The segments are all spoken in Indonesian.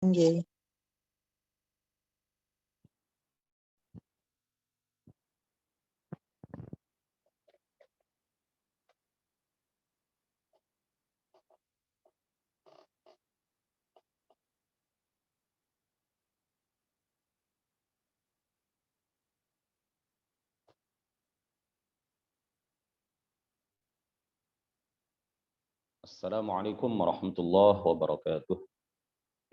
Nggih. السلام عليكم ورحمة الله وبركاته.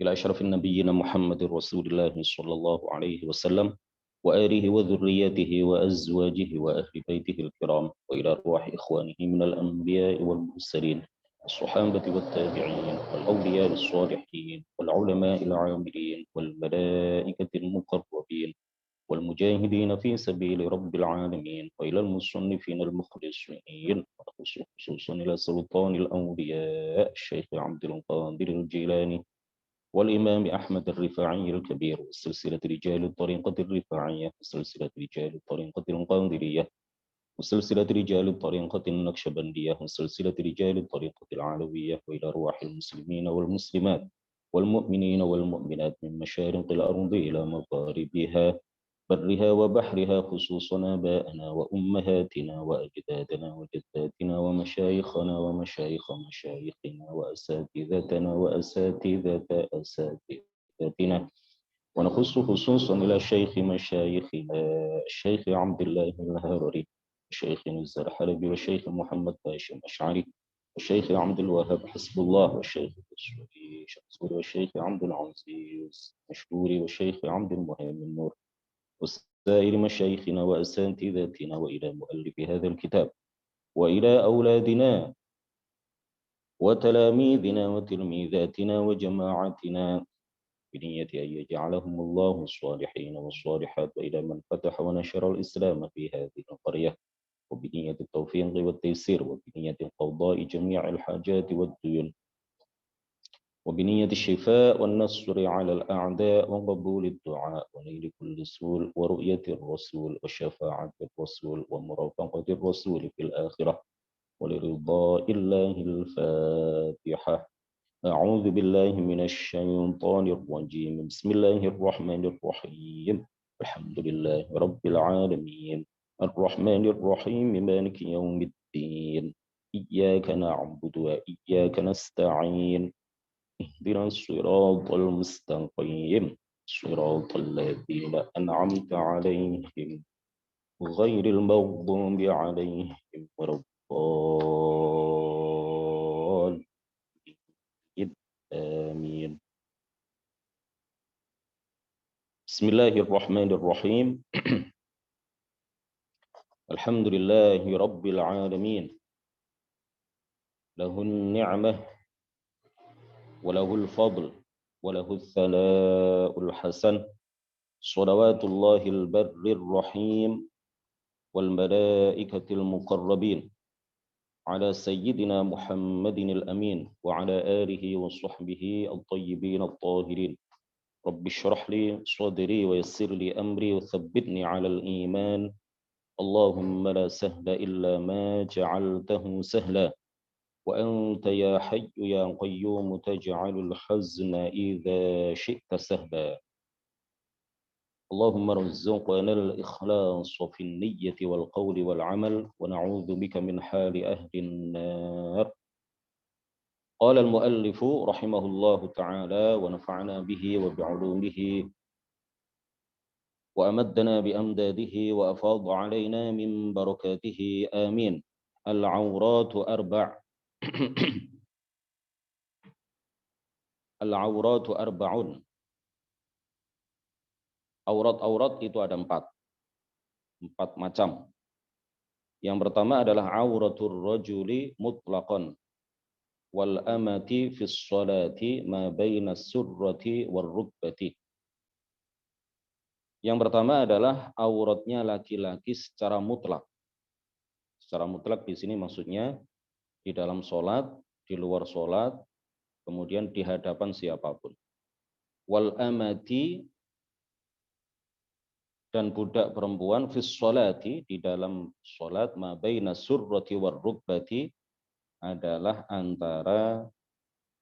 إلى أشرف النبيين محمد رسول الله صلى الله عليه وسلم وآله وذريته وأزواجه وأهل بيته الكرام، وإلى أرواح إخوانه من الأنبياء والمرسلين الصحابة والتابعين والأولياء الصالحين والعلماء العاملين والملائكة المقربين والمجاهدين في سبيل رب العالمين، وإلى المصنفين المخلصين، خصوصا إلى سلطان الأولياء الشيخ عبد القادر الجيلاني والإمام أحمد الرفاعي الكبير، وسلسلة رجال الطريقة الرفاعية، وسلسلة رجال الطريقة القادرية، وسلسلة رجال الطريقة النقشبندية، وسلسلة رجال الطريقة العلوية، وإلى أرواح المسلمين والمسلمات والمؤمنين والمؤمنات من مشارق الأرض إلى مغاربها، برها وبحرها، خصوصا آباءنا وأمهاتنا وأجدادنا وجداتنا ومشايخنا ومشايخ مشايخنا وأساتذتنا وأساتذة أساتذتنا، ونخص خصوصا إلى شيخ مشايخنا الشيخ عبد الله الهرري، الشيخ نزار حلبي، والشيخ محمد هاشم أشعري، والشيخ عبد الوهاب حسب الله، والشيخ السوري شمسوري، والشيخ عبد العزيز مشهوري، والشيخ عبد المهيمن نور، وسائر مشايخنا وأساتذتنا، وإلى مؤلف هذا الكتاب، وإلى أولادنا وتلاميذنا وتلميذاتنا وجماعتنا، بنية أن يجعلهم الله الصالحين والصالحات، وإلى من فتح ونشر الإسلام في هذه القرية، وبنية التوفيق والتيسير، وبنية قضاء جميع الحاجات والديون، وبنية الشفاء والنصر على الأعداء، وقبول الدعاء، ونيل كل سول، ورؤية الرسول، وشفاعة الرسول، ومرافقة الرسول في الآخرة، ولرضاء الله. الفاتحة. أعوذ بالله من الشيطان الرجيم. بسم الله الرحمن الرحيم. الحمد لله رب العالمين، الرحمن الرحيم، مالك يوم الدين، إياك نعبد وإياك نستعين، اهدنا الصراط المستقيم، صراط الذين أنعمت عليهم غير المغضوب عليهم ولا الضالين. آمين. بسم الله الرحمن الرحيم. الحمد لله رب العالمين، له النعمة وله الفضل وله الثناء الحسن، صلوات الله البر الرحيم والملائكة المقربين على سيدنا محمد الأمين وعلى آله وصحبه الطيبين الطاهرين. رب اشرح لي صدري ويسر لي أمري وثبتني على الإيمان. اللهم لا سهل إلا ما جعلته سهلا، وأنت يا حي يا قيوم تجعل الحزن إذا شئت سهلا. اللهم ارزقنا الإخلاص في النية والقول والعمل، ونعوذ بك من حال أهل النار. قال المؤلف رحمه الله تعالى ونفعنا به وبعلومه وأمدنا بأمداده وأفاض علينا من بركاته، آمين. العورات أربع. العورات أربع. Aurat-aurat itu ada empat macam. Yang pertama adalah auratul rajuli mutlaqan wal amati fis salati ma baina surrati war rukbati. Yang pertama adalah auratnya laki-laki secara mutlak. Secara mutlak di sini maksudnya di dalam sholat, di luar sholat, kemudian di hadapan siapapun. Wal amati, dan budak perempuan, fis sholati, di dalam sholat, ma baina surrati war rukbati, adalah antara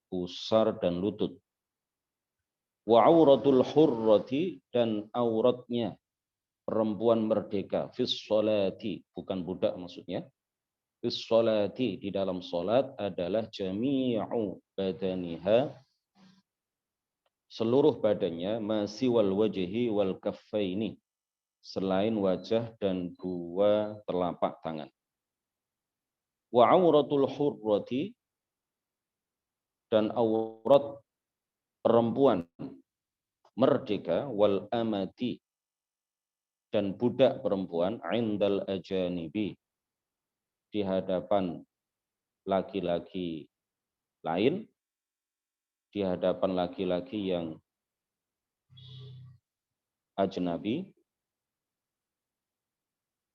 pusar dan lutut. Wa auratul hurrati, dan auratnya perempuan merdeka, fis sholati, bukan budak maksudnya, fis sholati, di dalam solat, adalah jami'u badaniha, seluruh badannya, masiwal wajhi wal kaffaini, selain wajah dan dua telapak tangan. Wa auratul hurrati, dan aurat perempuan merdeka, wal amati, dan budak perempuan, indal ajanibi, di hadapan laki-laki lain, di hadapan laki-laki yang ajnabi,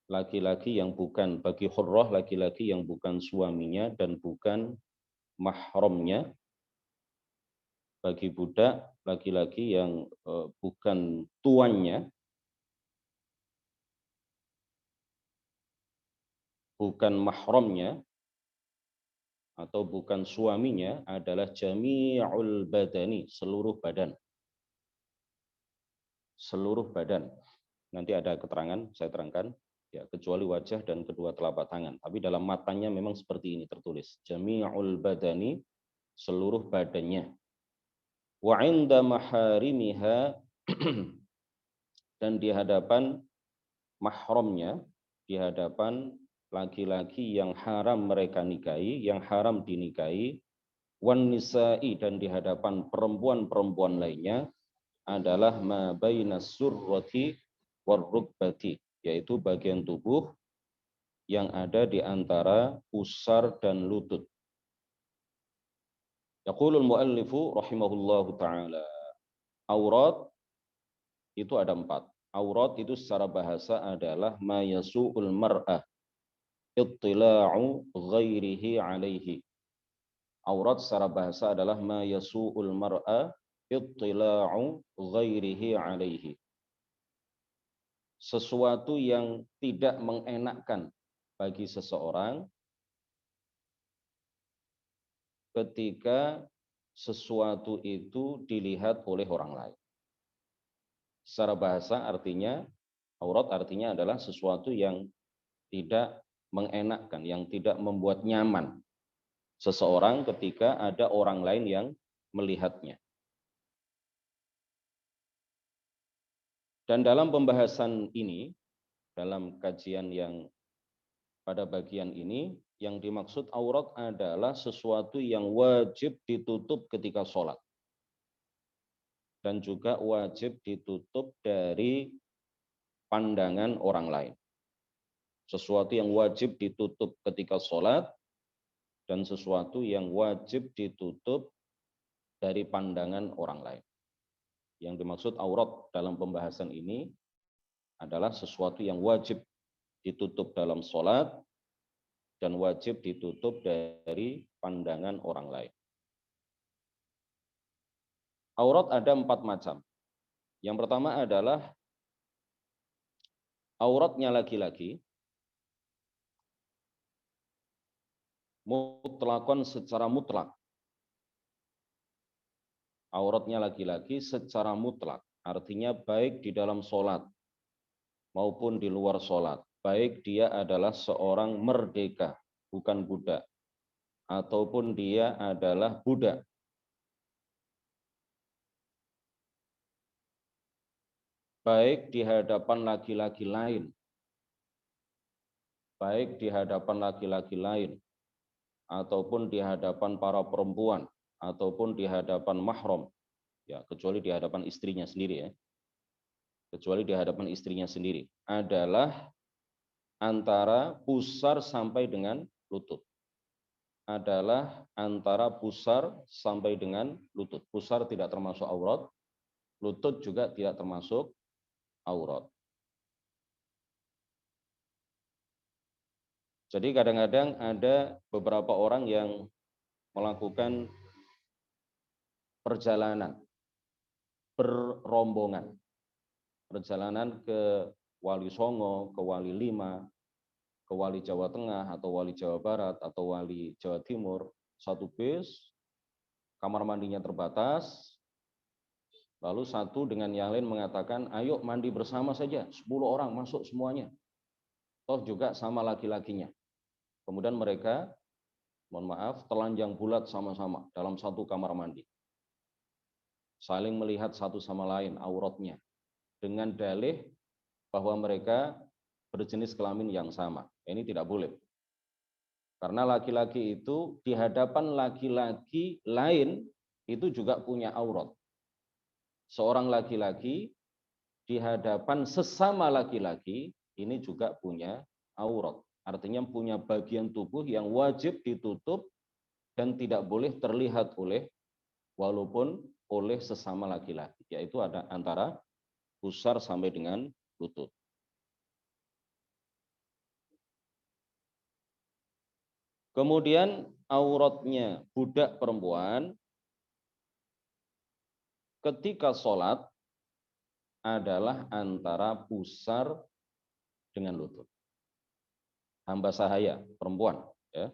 laki-laki yang bukan, bagi hurrah, laki-laki yang bukan suaminya dan bukan mahramnya, bagi budak, laki-laki yang bukan tuannya, bukan mahramnya, atau bukan suaminya, adalah jami'ul badani, seluruh badan. Seluruh badan. Nanti ada keterangan, saya terangkan, ya, kecuali wajah dan kedua telapak tangan. Tapi dalam matanya memang seperti ini tertulis, jami'ul badani, seluruh badannya. Wa 'inda maharimiha, dan di hadapan mahramnya, di hadapan laki-laki yang haram mereka nikahi, yang haram dinikahi, wan nisa'i, dan di hadapan perempuan-perempuan lainnya, adalah ma bainas surrati war rukbati, yaitu bagian tubuh yang ada di antara pusar dan lutut. Yaqulul muallifu rahimahullahu taala, aurat itu ada 4. Aurat itu secara bahasa adalah ma yasu'ul mar'ah ittila'u ghairihi alaihi. Aurat secara bahasa adalah ma yasu'ul mar'a ittila'u ghairihi alaihi. Sesuatu yang tidak mengenakkan bagi seseorang ketika sesuatu itu dilihat oleh orang lain. Secara bahasa artinya, aurat artinya adalah sesuatu yang tidak mengenakkan, yang tidak membuat nyaman seseorang ketika ada orang lain yang melihatnya. Dan dalam pembahasan ini, dalam kajian yang pada bagian ini, yang dimaksud aurat adalah sesuatu yang wajib ditutup ketika sholat. Dan juga wajib ditutup dari pandangan orang lain. Sesuatu yang wajib ditutup ketika sholat, dan sesuatu yang wajib ditutup dari pandangan orang lain. Yang dimaksud aurat dalam pembahasan ini adalah sesuatu yang wajib ditutup dalam sholat, dan wajib ditutup dari pandangan orang lain. Aurat ada 4 macam. Yang pertama adalah auratnya laki-laki, mutlakon, secara mutlak. Auratnya laki-laki secara mutlak, artinya baik di dalam sholat maupun di luar sholat. Baik dia adalah seorang merdeka, bukan budak, ataupun dia adalah budak. Baik di hadapan laki-laki lain, baik di hadapan laki-laki lain, ataupun di hadapan para perempuan, ataupun di hadapan mahram, ya, kecuali di hadapan istrinya sendiri, ya, kecuali di hadapan istrinya sendiri, adalah antara pusar sampai dengan lutut. Adalah antara pusar sampai dengan lutut. Pusar tidak termasuk aurat, lutut juga tidak termasuk aurat. Jadi kadang-kadang ada beberapa orang yang melakukan perjalanan berombongan, perjalanan ke Wali Songo, ke Wali Lima, ke Wali Jawa Tengah, atau Wali Jawa Barat, atau Wali Jawa Timur, satu bis, kamar mandinya terbatas, Lalu satu dengan yang lain mengatakan, ayo mandi bersama saja, 10 orang masuk semuanya. Toh juga sama laki-lakinya. Kemudian mereka, mohon maaf, telanjang bulat sama-sama dalam satu kamar mandi. Saling melihat satu sama lain auratnya. Dengan dalih bahwa mereka berjenis kelamin yang sama. Ini tidak boleh. Karena laki-laki itu di hadapan laki-laki lain itu juga punya aurat. Seorang laki-laki di hadapan sesama laki-laki ini juga punya aurat. Artinya punya bagian tubuh yang wajib ditutup dan tidak boleh terlihat walaupun oleh sesama laki-laki. Yaitu ada antara pusar sampai dengan lutut. Kemudian auratnya budak perempuan ketika sholat adalah antara pusar dengan lutut. Hamba sahaya perempuan, ya.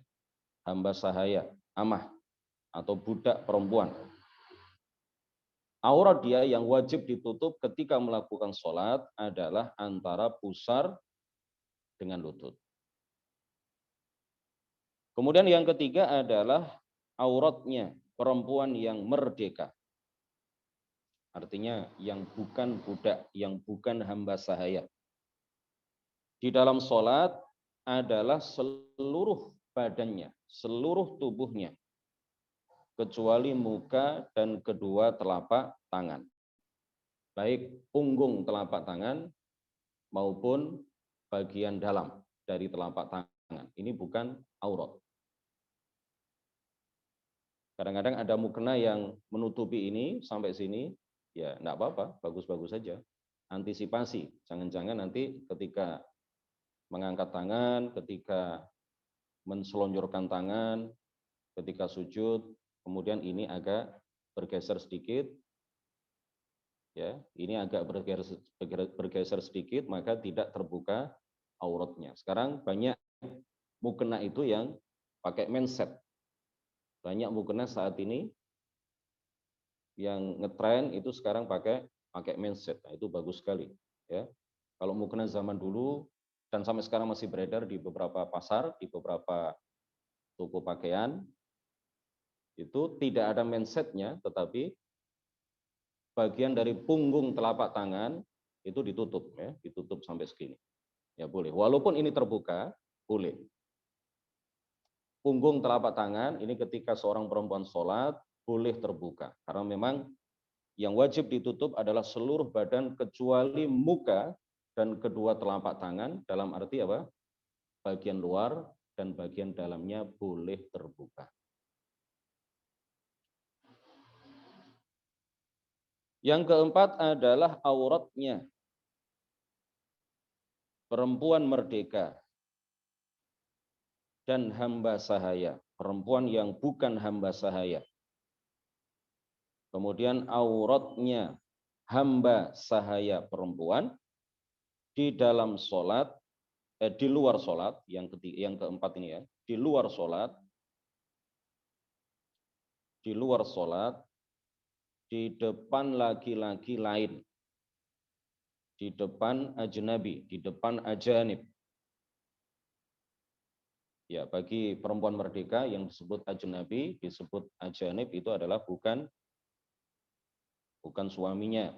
Hamba sahaya amah atau budak perempuan. Aurat dia yang wajib ditutup ketika melakukan sholat adalah antara pusar dengan lutut. Kemudian yang ketiga adalah auratnya perempuan yang merdeka. Artinya yang bukan budak, yang bukan hamba sahaya. Di dalam sholat adalah seluruh badannya, seluruh tubuhnya, kecuali muka dan kedua telapak tangan. Baik punggung telapak tangan maupun bagian dalam dari telapak tangan. Ini bukan aurat. Kadang-kadang ada mukena yang menutupi ini sampai sini, ya enggak apa-apa, bagus-bagus saja. Antisipasi, jangan-jangan nanti ketika mengangkat tangan, ketika menselonjorkan tangan, ketika sujud, kemudian ini agak bergeser sedikit, ya, ini agak bergeser sedikit, maka tidak terbuka auratnya. Sekarang banyak mukena itu yang pakai menset. Banyak mukena saat ini yang ngetren itu sekarang pakai menset. Nah, itu bagus sekali, ya. Kalau mukena zaman dulu dan sampai sekarang masih beredar di beberapa pasar, di beberapa toko pakaian, itu tidak ada mensetnya, tetapi bagian dari punggung telapak tangan itu ditutup, ya, ditutup sampai segini. Ya boleh, walaupun ini terbuka, boleh. Punggung telapak tangan ini ketika seorang perempuan sholat boleh terbuka, karena memang yang wajib ditutup adalah seluruh badan kecuali muka dan kedua telapak tangan, dalam arti apa? Bagian luar dan bagian dalamnya boleh terbuka. Yang keempat adalah auratnya perempuan merdeka dan hamba sahaya, perempuan yang bukan hamba sahaya. Kemudian auratnya hamba sahaya perempuan di dalam sholat, di luar sholat, yang keempat ini ya, di luar sholat, di depan laki-laki lain, di depan ajnabi, di depan ajanib. Ya, bagi perempuan merdeka yang disebut ajnabi, disebut ajanib itu adalah bukan suaminya.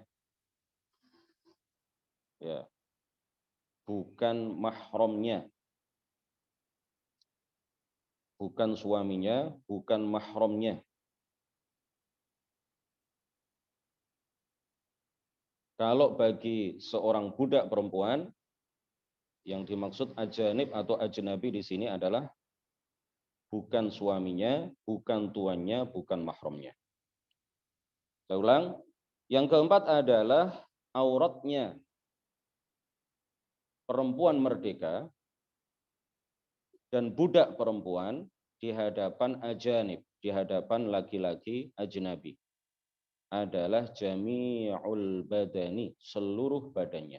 Ya. Bukan mahramnya. Bukan suaminya, bukan mahramnya. Kalau bagi seorang budak perempuan, yang dimaksud ajanib atau ajnabi di sini adalah bukan suaminya, bukan tuannya, bukan mahramnya. Saya ulang, yang keempat adalah auratnya perempuan merdeka dan budak perempuan di hadapan ajanib, di hadapan laki-laki ajnabi, adalah jami'ul badani, seluruh badannya.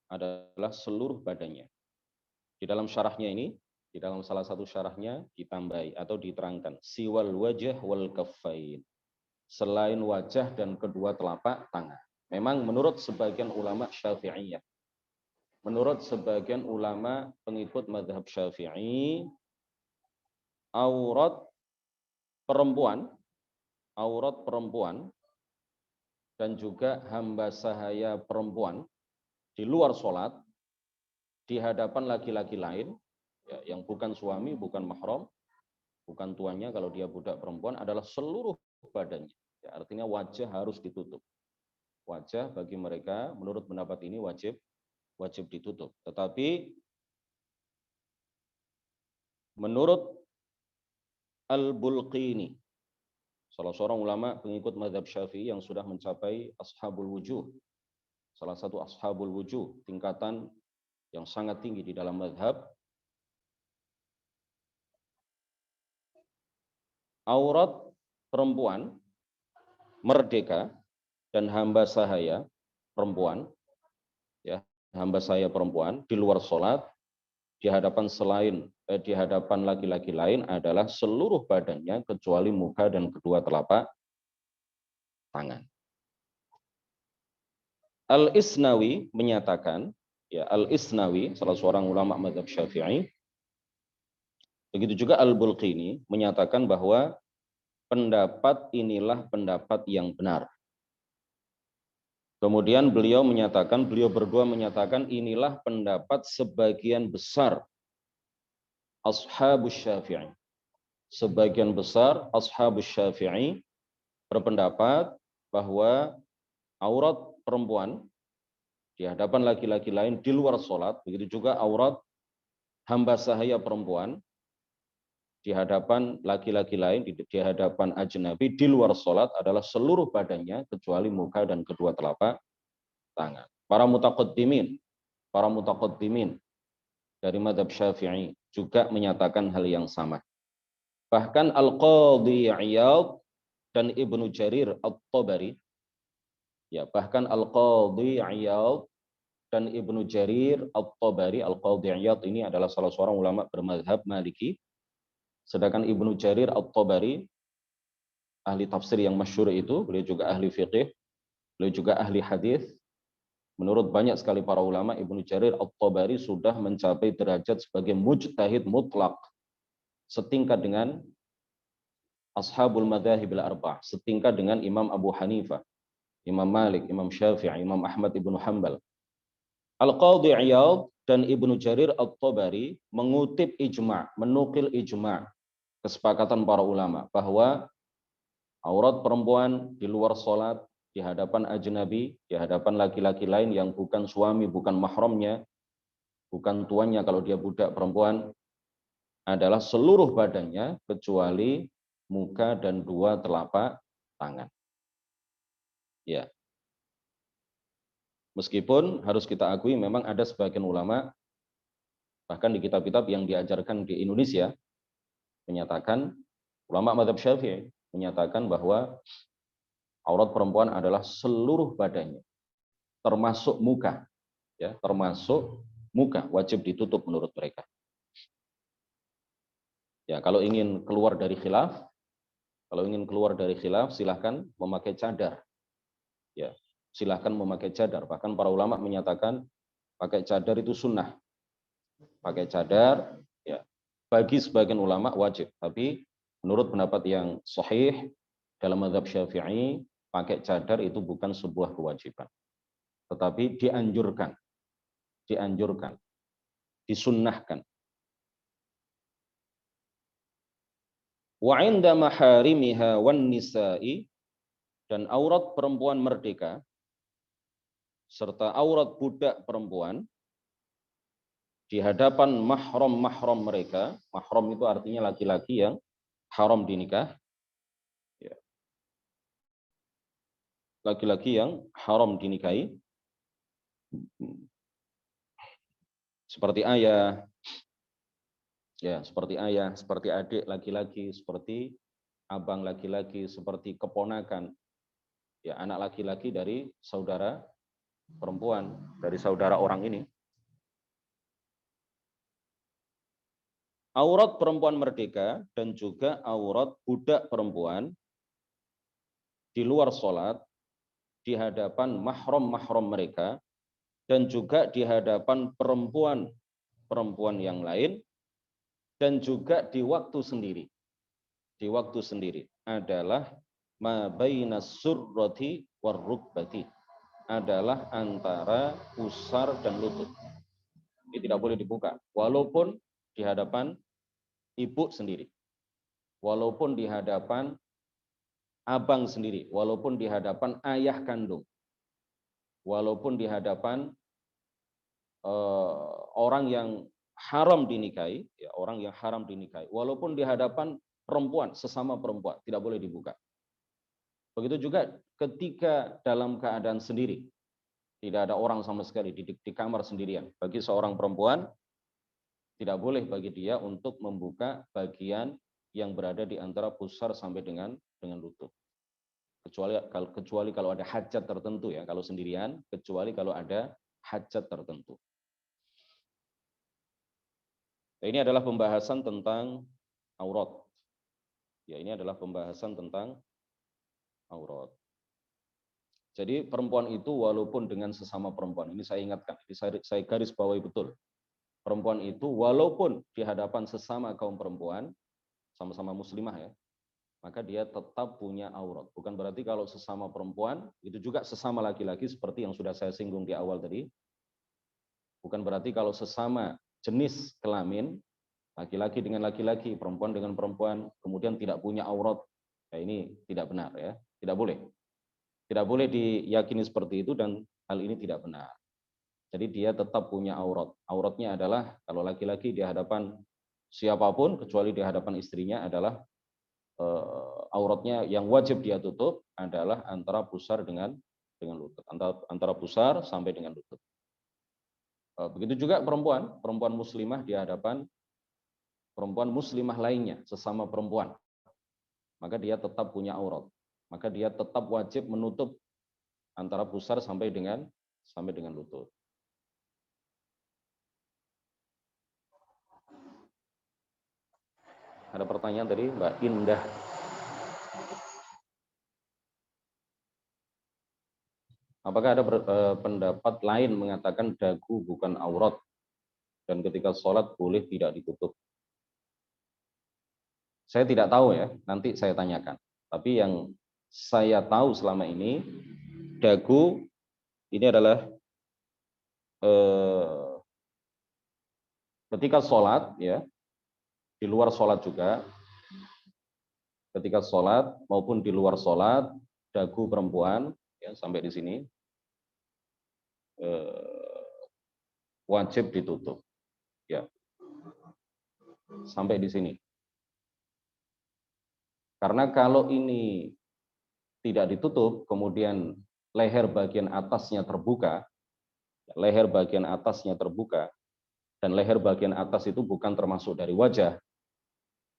Adalah seluruh badannya. Di dalam syarahnya ini, di dalam salah satu syarahnya ditambahi atau diterangkan siwal wajah wal kaffain. selain wajah dan kedua telapak tangan. Memang menurut sebagian ulama Syafi'iyah, menurut sebagian ulama pengikut mazhab Syafi'i, aurat perempuan dan juga hamba sahaya perempuan di luar sholat di hadapan laki-laki lain, ya, yang bukan suami, bukan mahram, bukan tuannya kalau dia budak perempuan, adalah seluruh badannya. Ya, artinya wajah harus ditutup. Wajah bagi mereka menurut pendapat ini wajib ditutup. Tetapi menurut Al-Bulqini, salah seorang ulama pengikut mazhab Syafi'i yang sudah mencapai ashabul wujuh, salah satu ashabul wujuh, tingkatan yang sangat tinggi di dalam mazhab, aurat perempuan merdeka dan hamba sahaya perempuan, ya, hamba sahaya perempuan di luar sholat di hadapan laki-laki lain adalah seluruh badannya kecuali muka dan kedua telapak tangan. Al-Isnawi menyatakan, ya, Al-Isnawi salah seorang ulama mazhab Syafi'i, begitu juga Al-Bulqini menyatakan bahwa pendapat inilah pendapat yang benar. Kemudian beliau berdua menyatakan inilah pendapat sebagian besar ashabus Syafi'i. Sebagian besar ashabus Syafi'i berpendapat bahwa aurat perempuan di hadapan laki-laki lain di luar sholat, begitu juga aurat hamba sahaya perempuan di hadapan laki-laki lain, di hadapan ajnabi di luar sholat adalah seluruh badannya kecuali muka dan kedua telapak tangan. Para mutaqaddimin dari mazhab Syafi'i juga menyatakan hal yang sama. Bahkan Al-Qadhi Iyad dan Ibnu Jarir At-Tabari, ya, bahkan Al-Qadhi Iyad dan Ibnu Jarir At-Tabari, Al-Qadhi Iyad ini adalah salah seorang ulama bermazhab Maliki, sedangkan Ibnu Jarir At-Tabari, ahli tafsir yang masyhur itu, beliau juga ahli fiqih, beliau juga ahli hadis. Menurut banyak sekali para ulama, Ibnu Jarir At-Tabari sudah mencapai derajat sebagai mujtahid mutlak, setingkat dengan ashabul madzhab al-arba'ah, setingkat dengan Imam Abu Hanifah, Imam Malik, Imam Syafi'i, Imam Ahmad ibnu Hanbal. Al-Qadhi Iyad dan Ibnu Jarir At-Tabari mengutip ijma', menukil ijma', kesepakatan para ulama bahwa aurat perempuan di luar sholat di hadapan ajnabi, di hadapan laki-laki lain yang bukan suami, bukan mahramnya, bukan tuannya kalau dia budak perempuan, adalah seluruh badannya kecuali muka dan dua telapak tangan. Ya. Meskipun harus kita akui memang ada sebagian ulama, bahkan di kitab-kitab yang diajarkan di Indonesia, menyatakan, ulama mazhab Syafi'i menyatakan bahwa aurat perempuan adalah seluruh badannya, termasuk muka, ya, termasuk muka wajib ditutup menurut mereka. Ya, kalau ingin keluar dari khilaf, silahkan memakai cadar. Ya, silahkan memakai cadar. Bahkan para ulama menyatakan pakai cadar itu sunnah. Pakai cadar, ya, bagi sebagian ulama wajib. Tapi menurut pendapat yang sahih dalam mazhab Syafi'i, pakai cadar itu bukan sebuah kewajiban. Tetapi dianjurkan, disunnahkan. Wa 'inda maharimiha wan nisa'i, dan aurat perempuan merdeka serta aurat budak perempuan di hadapan mahram-mahram mereka. Mahram itu artinya laki-laki yang haram dinikah. Ya. Laki-laki yang haram dinikahi. Seperti ayah, ya, seperti adik laki-laki, seperti abang laki-laki, seperti keponakan, ya, anak laki-laki dari saudara perempuan, dari saudara orang ini. Aurat perempuan merdeka dan juga aurat budak perempuan di luar sholat, di hadapan mahram-mahram mereka, dan juga di hadapan perempuan yang lain, dan juga di waktu sendiri. Di waktu sendiri adalah ma bainas surrati warrukbati, adalah antara pusar dan lutut. Ini tidak boleh dibuka, walaupun di hadapan ibu sendiri, walaupun di hadapan abang sendiri, walaupun di hadapan ayah kandung, walaupun di hadapan orang yang haram dinikahi, ya, orang yang haram dinikahi, walaupun di hadapan perempuan, sesama perempuan, tidak boleh dibuka. Begitu juga ketika dalam keadaan sendiri, tidak ada orang sama sekali di kamar sendirian. Bagi seorang perempuan, tidak boleh bagi dia untuk membuka bagian yang berada di antara pusar sampai dengan lutut. Kecuali kalau ada hajat tertentu, ya, kalau sendirian, kecuali kalau ada hajat tertentu. Nah, ini adalah pembahasan tentang aurat. Ya, ini adalah pembahasan tentang aurat. Jadi perempuan itu walaupun dengan sesama perempuan, ini saya ingatkan, ini saya garis bawahi betul. Perempuan itu walaupun di hadapan sesama kaum perempuan, sama-sama muslimah, ya, maka dia tetap punya aurat. Bukan berarti kalau sesama perempuan, itu juga sesama laki-laki seperti yang sudah saya singgung di awal tadi. Bukan berarti kalau sesama jenis kelamin, laki-laki dengan laki-laki, perempuan dengan perempuan, kemudian tidak punya aurat. Nah, ini tidak benar, ya. Tidak boleh. Tidak boleh diyakini seperti itu, dan hal ini tidak benar. Jadi dia tetap punya aurat. Auratnya adalah kalau laki-laki di hadapan siapapun kecuali di hadapan istrinya adalah auratnya yang wajib dia tutup adalah antara pusar dengan lutut, antara pusar sampai dengan lutut. Begitu juga perempuan muslimah di hadapan perempuan muslimah lainnya, sesama perempuan, maka dia tetap punya aurat. Maka dia tetap wajib menutup antara pusar sampai dengan lutut. Ada pertanyaan tadi Mbak Indah. Apakah ada pendapat lain mengatakan dagu bukan aurat dan ketika sholat boleh tidak ditutup? Saya tidak tahu, ya, nanti saya tanyakan. Tapi yang saya tahu selama ini, dagu ini adalah ketika sholat, ya, di luar sholat juga, ketika sholat maupun di luar sholat, dagu perempuan, ya, sampai di sini wajib ditutup, ya, sampai di sini. Karena kalau ini tidak ditutup, kemudian leher bagian atasnya terbuka, dan leher bagian atas itu bukan termasuk dari wajah,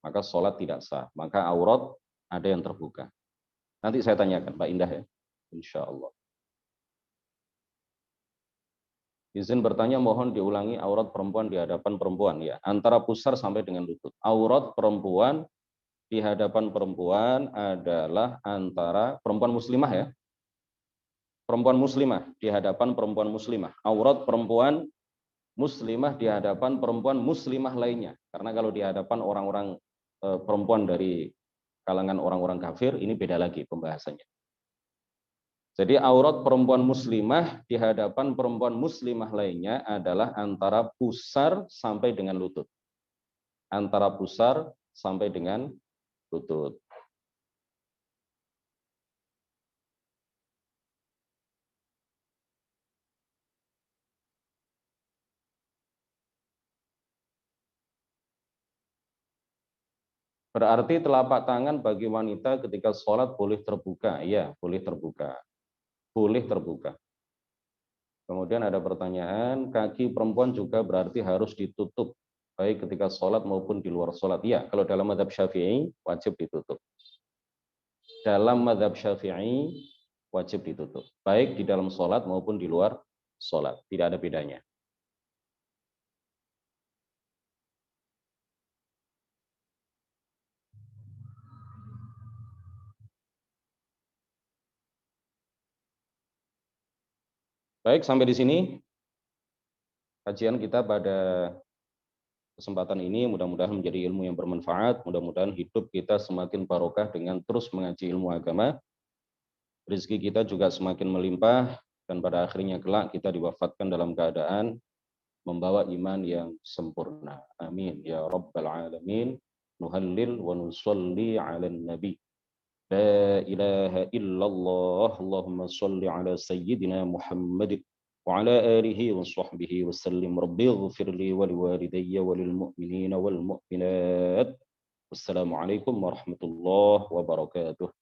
maka sholat tidak sah. Maka aurat ada yang terbuka. Nanti saya tanyakan, Pak Indah, ya, insya Allah. Izin bertanya, mohon diulangi aurat perempuan di hadapan perempuan, ya, antara pusar sampai dengan lutut. Aurat perempuan di hadapan perempuan adalah antara perempuan muslimah, ya. Perempuan muslimah di hadapan perempuan muslimah. Aurat perempuan muslimah di hadapan perempuan muslimah lainnya. Karena kalau di hadapan orang-orang perempuan dari kalangan orang-orang kafir, ini beda lagi pembahasannya. Jadi aurat perempuan muslimah di hadapan perempuan muslimah lainnya adalah antara pusar sampai dengan lutut. Antara pusar sampai dengan lutut. Berarti telapak tangan bagi wanita ketika sholat boleh terbuka. Iya, boleh terbuka. Boleh terbuka. Kemudian ada pertanyaan, kaki perempuan juga berarti harus ditutup, baik ketika sholat maupun di luar sholat. Iya, kalau dalam mazhab Syafi'i wajib ditutup. Dalam mazhab Syafi'i wajib ditutup, baik di dalam sholat maupun di luar sholat. Tidak ada bedanya. Baik, sampai di sini kajian kita pada kesempatan ini. Mudah-mudahan menjadi ilmu yang bermanfaat, mudah-mudahan hidup kita semakin barokah dengan terus mengaji ilmu agama, rezeki kita juga semakin melimpah, dan pada akhirnya kelak kita diwafatkan dalam keadaan membawa iman yang sempurna. Amin ya rabbal alamin. Nuhallil wa nusalli ala nabi. La ilaha illallah. Allahumma salli ala sayyidina Muhammad wa ala alihi wa sahbihi wa sallim. Rabbi ighfir li wa liwalidayya wa lil mu'minina wal mu'minat. Wassalamualaikum warahmatullahi wabarakatuh.